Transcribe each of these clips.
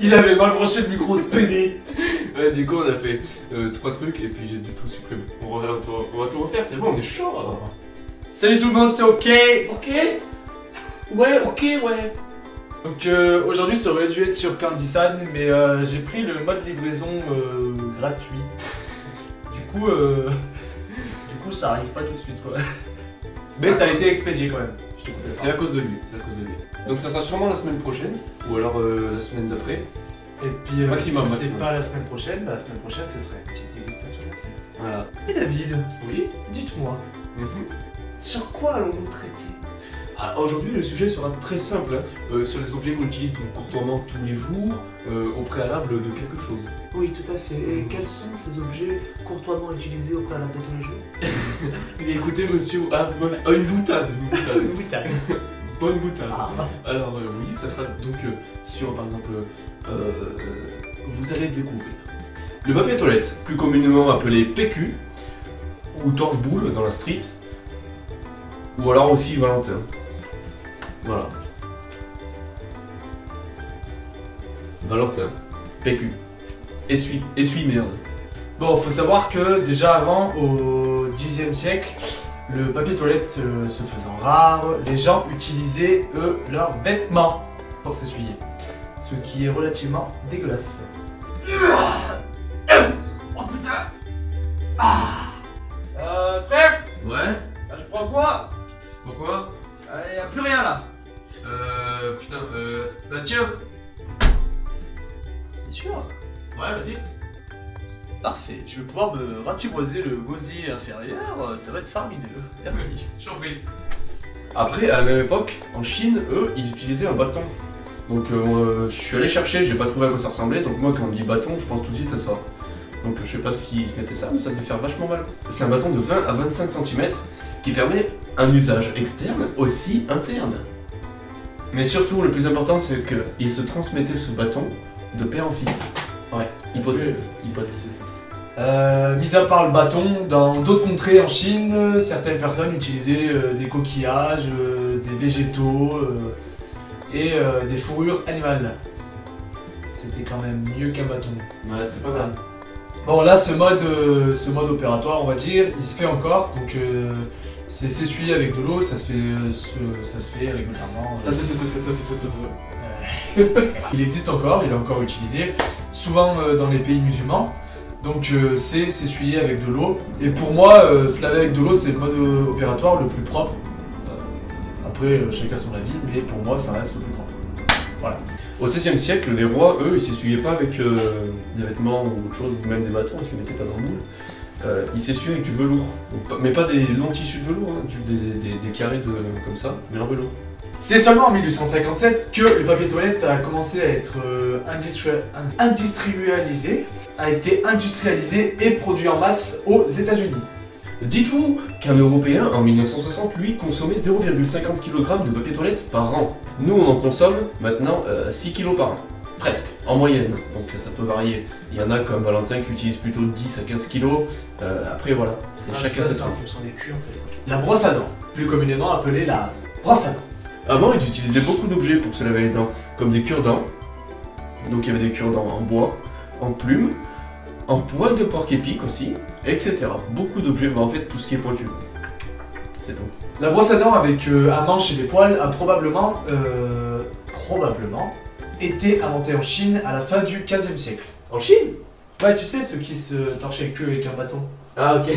Il avait mal branché le micro, ce PD. Ouais, du coup, on a fait 3 trucs et puis j'ai du tout supprimé. On va tout refaire, c'est bon, on est chaud. Salut tout le monde, c'est OK. Ok. Ouais, ok, ouais. Donc aujourd'hui ça aurait dû être sur Candysan, mais j'ai pris le mode livraison gratuit. Du coup ça arrive pas tout de suite quoi. Mais ça a été expédié quand même. Je te coupe. C'est à cause de lui, Donc ça sera sûrement la semaine prochaine, ou alors la semaine d'après. Et puis Maximum, si maximum. c'est pas la semaine prochaine, bah la semaine prochaine ce serait une petite dégustation d'assiette. Voilà. Et David, Oui. dites-moi, sur quoi allons-nous traiter? Aujourd'hui, le sujet sera très simple, hein, sur les objets qu'on utilise donc, courtoisement tous les jours, au préalable de quelque chose. Oui, tout à fait. Et quels sont ces objets courtoisement utilisés au préalable de tous les jours? Et écoutez, monsieur, une boutade. Oui, t'as Bonne boutade. Ah. Alors oui, ça sera donc sur, par exemple, vous allez découvrir le papier toilette, plus communément appelé PQ, ou torche-boule dans la street, ou alors aussi Valentin. Voilà. Valentin, PQ. Essuie-merde. Bon, faut savoir que déjà avant, au Xe siècle, le papier toilette se faisant rare, les gens utilisaient, eux, leurs vêtements pour s'essuyer. Ce qui est relativement dégueulasse. Oh putain. Frère, Ouais. je prends quoi? Pourquoi Y'a plus rien là. Putain, bah tiens. T'es sûr? Ouais, vas-y. Parfait, je vais pouvoir me ratiboiser le gosier inférieur, ça va être faramineux. Merci. J'en prie. Après, à la même époque, en Chine, eux, ils utilisaient un bâton. Donc je suis allé chercher, j'ai pas trouvé à quoi ça ressemblait, donc moi quand on dit bâton, je pense tout de suite à ça. Donc je sais pas s'ils se mettaient ça, mais ça devait faire vachement mal. C'est un bâton de 20 à 25 cm qui permet un usage externe, aussi interne. Mais surtout, le plus important, c'est qu'il se transmettait ce bâton de père en fils. Ouais, hypothèse. Mis à part le bâton, dans d'autres contrées en Chine, certaines personnes utilisaient des coquillages, des végétaux et des fourrures animales. C'était quand même mieux qu'un bâton. Ouais, c'était pas mal. Bon là, ce mode opératoire, on va dire, il se fait encore, donc c'est s'essuyer avec de l'eau, ça se fait régulièrement. Il existe encore, il est encore utilisé, souvent dans les pays musulmans. Donc c'est s'essuyer avec de l'eau. Et pour moi, se laver avec de l'eau, c'est le mode opératoire le plus propre. Après, chacun son avis, mais pour moi, ça reste le plus propre. Voilà. Au XVIe siècle, les rois, eux, ils s'essuyaient pas avec des vêtements ou autre chose, ou même des bâtons, ils se les mettaient pas dans le moule. Ils s'essuyaient avec du velours. Donc, mais pas des longs tissus de velours, hein, des carrés comme ça, mais en velours. C'est seulement en 1857 que le papier toilette a commencé à être industrialisé et produit en masse aux États-Unis. Dites-vous qu'un Européen, en 1960, lui, consommait 0,50 kg de papier toilette par an. Nous, on en consomme maintenant 6 kg par an. Presque, en moyenne. Donc ça peut varier. Il y en a comme Valentin qui utilise plutôt 10 à 15 kg. Après, voilà, c'est chacun sa en fonction des culs, en fait. La brosse à dents, plus communément appelée la brosse à dents. Avant, ils utilisaient beaucoup d'objets pour se laver les dents, comme des cure-dents. Donc il y avait des cure-dents en bois, en plumes, en poils de porc-épic aussi, etc. Beaucoup d'objets, mais en fait tout ce qui est pointu. C'est tout. La brosse à dents avec un manche et des poils a probablement été inventée en Chine à la fin du XVe siècle. En Chine? Ouais, tu sais, ceux qui se torchaient le cul avec un bâton. Ah ok.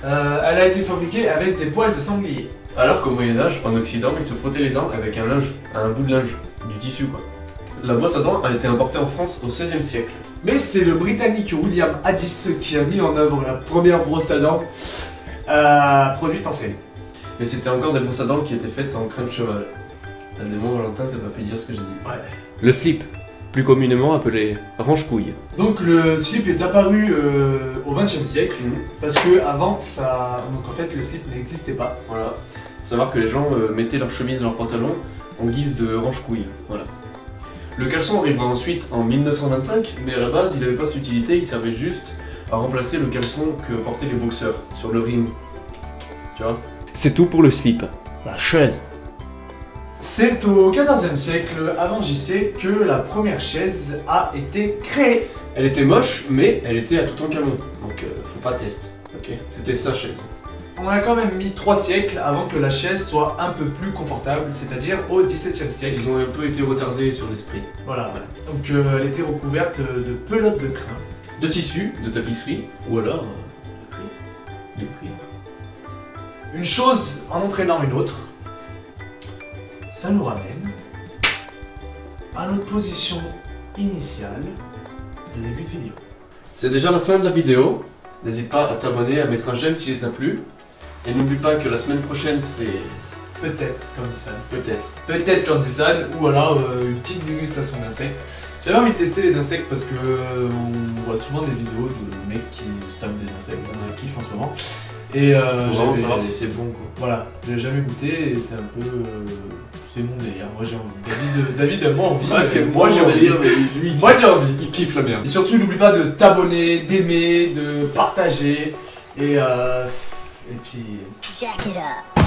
Elle a été fabriquée avec des poils de sanglier. Alors qu'au Moyen-Âge, en Occident, ils se frottaient les dents avec un linge, un bout de linge, du tissu quoi. La brosse à dents a été importée en France au XVIe siècle. Mais c'est le Britannique William Addis qui a mis en œuvre la première brosse à dents produite en série. Mais c'était encore des brosses à dents qui étaient faites en crin de cheval. T'as des mots, Valentin, t'as pas pu dire ce que j'ai dit. Ouais. Le slip, plus communément appelé range-couille. Donc le slip est apparu au XXe siècle, parce que avant ça... Donc en fait le slip n'existait pas. Voilà. Savoir que les gens mettaient leur chemise dans leur pantalon en guise de range-couille. Voilà. Le caleçon arrivera ensuite en 1925, mais à la base il n'avait pas cette utilité, il servait juste à remplacer le caleçon que portaient les boxeurs sur le ring. Tu vois? C'est tout pour le slip. La chaise. C'est au XIVe siècle avant JC que la première chaise a été créée. Elle était moche, mais elle était à Toutankhamon. Donc faut pas tester. Ok, c'était sa chaise. On a quand même mis 3 siècles avant que la chaise soit un peu plus confortable, c'est-à-dire au XVIIe siècle. Ils ont un peu été retardés sur l'esprit. Voilà. Donc elle était recouverte de pelotes de crin. De tissu, de tapisserie, ou alors de cuir. Une chose en entraînant une autre, ça nous ramène à notre position initiale de début de vidéo. C'est déjà la fin de la vidéo. N'hésite pas à t'abonner, à mettre un j'aime s'il t'a plu. Et n'oublie pas que la semaine prochaine c'est... Peut-être Candysan. Peut-être. Candysan, ou alors une petite dégustation d'insectes. J'avais envie de tester les insectes parce que on voit souvent des vidéos de mecs qui se tapent des insectes, moi je kiffe en ce moment. Et faut vraiment savoir si c'est bon quoi. Voilà, j'ai jamais goûté et c'est un peu... c'est mon délire, moi j'ai envie. David a moins envie, Ah, c'est moi j'ai envie. délire, mais lui, Moi j'ai envie. il kiffe la merde. Et surtout n'oublie pas de t'abonner, d'aimer, de partager et puis... Jack it up.